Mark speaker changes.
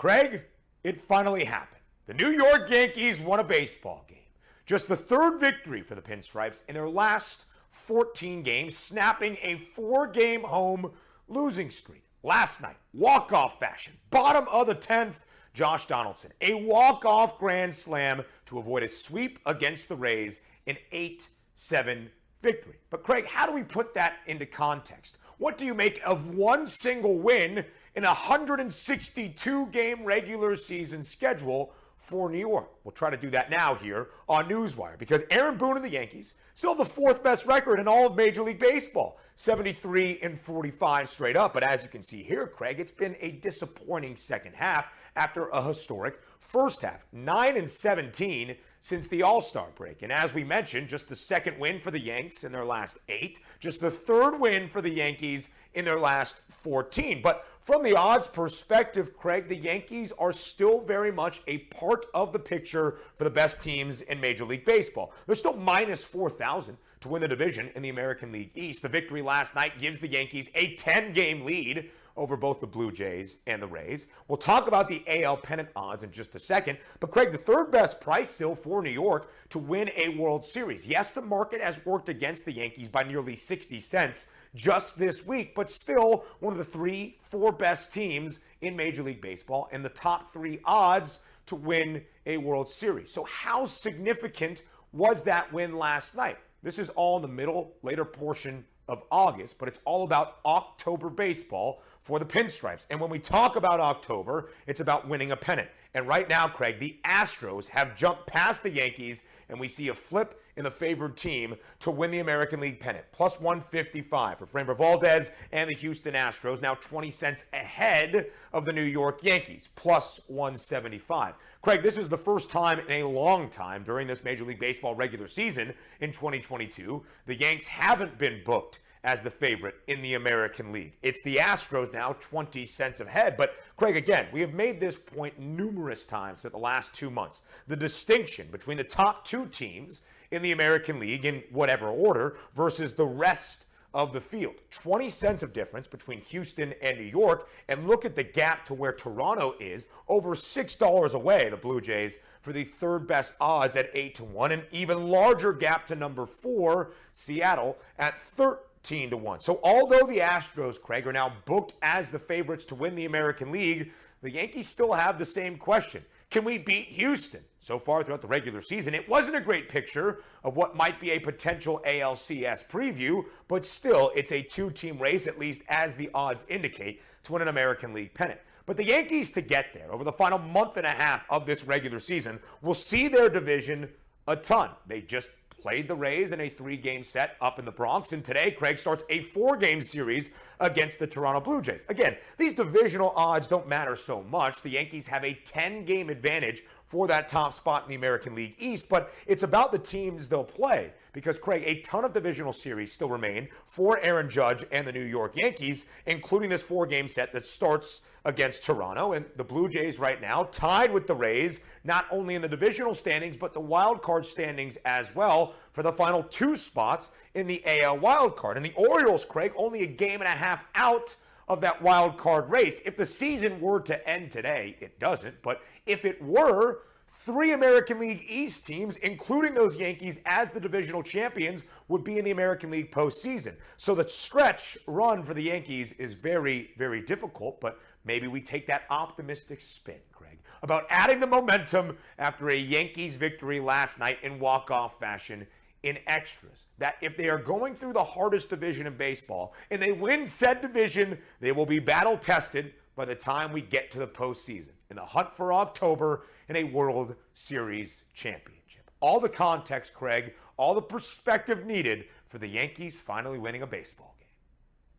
Speaker 1: Craig, it finally happened. The New York Yankees won a baseball game. Just the third victory for the Pinstripes in their last 14 games, snapping a 4-game home losing streak. Last night, walk-off fashion, bottom of the 10th, Josh Donaldson, a walk-off grand slam to avoid a sweep against the Rays, an 8-7 victory. But Craig, how do we put that into context? What do you make of one single win in a 162-game regular season schedule for New York? We'll try to do that now here on Newswire, because Aaron Boone and the Yankees still have the fourth best record in all of Major League Baseball, 73-45 straight up. But as you can see here, Craig, it's been a disappointing second half after a historic first half, 9-17 since the All-Star break. And as we mentioned, just the second win for the Yanks in their last 8, just the third win for the Yankees in their last 14. But from the odds perspective, Craig, the Yankees are still very much a part of the picture for the best teams in Major League Baseball. They're still minus 4,000 to win the division in the American League East. The victory last night gives the Yankees a 10-game lead over both the Blue Jays and the Rays. We'll talk about the AL pennant odds in just a second. But Craig, the third best price still for New York to win a World Series. Yes, the market has worked against the Yankees by nearly 60 cents just this week, but still one of the 3-4 best teams in Major League Baseball and the top 3 odds to win a World Series. So how significant was that win last night? This is all in the later portion of August, but it's all about October baseball for the Pinstripes. And when we talk about October, it's about winning a pennant. And right now, Craig, the Astros have jumped past the Yankees, and we see a flip in the favored team to win the American League pennant. Plus 155 for Framber Valdez and the Houston Astros, now 20 cents ahead of the New York Yankees, plus 175. Craig, this is the first time in a long time during this Major League Baseball regular season in 2022, the Yanks haven't been booked as the favorite in the American League. It's the Astros now 20 cents ahead. But Craig, again, we have made this point numerous times for the last 2 months. The distinction between the top 2 teams in the American League in whatever order versus the rest of the field. 20 cents of difference between Houston and New York. And look at the gap to where Toronto is, over $6 away, the Blue Jays, for the third best odds at 8-1. An even larger gap to number 4, Seattle, at 13-1. So although the Astros, Craig, are now booked as the favorites to win the American League, the Yankees still have the same question. Can we beat Houston? So far throughout the regular season, it wasn't a great picture of what might be a potential ALCS preview, but still, it's a 2-team race, at least as the odds indicate, to win an American League pennant. But the Yankees, to get there over the final month and a half of this regular season, will see their division a ton. They just played the Rays in a 3-game set up in the Bronx, and today Craig starts a 4-game series against the Toronto Blue Jays. Again, these divisional odds don't matter so much. The Yankees have a 10-game advantage for that top spot in the American League East, but it's about the teams they'll play, because Craig, a ton of divisional series still remain for Aaron Judge and the New York Yankees, including this 4-game set that starts against Toronto. And the Blue Jays right now tied with the Rays, not only in the divisional standings, but the wild card standings as well for the final 2 spots in the AL wild card. And the Orioles, Craig, only a game and a half out of that wild card race. If the season were to end today, it doesn't, but if it were, 3 American League East teams, including those Yankees as the divisional champions, would be in the American League postseason. So the stretch run for the Yankees is very, very difficult, but maybe we take that optimistic spin, Craig, about adding the momentum after a Yankees victory last night in walk-off fashion in extras. That if they are going through the hardest division in baseball and they win said division, they will be battle-tested by the time we get to the postseason in the hunt for October in a World Series championship. All the context, Craig, all the perspective needed for the Yankees finally winning a baseball game.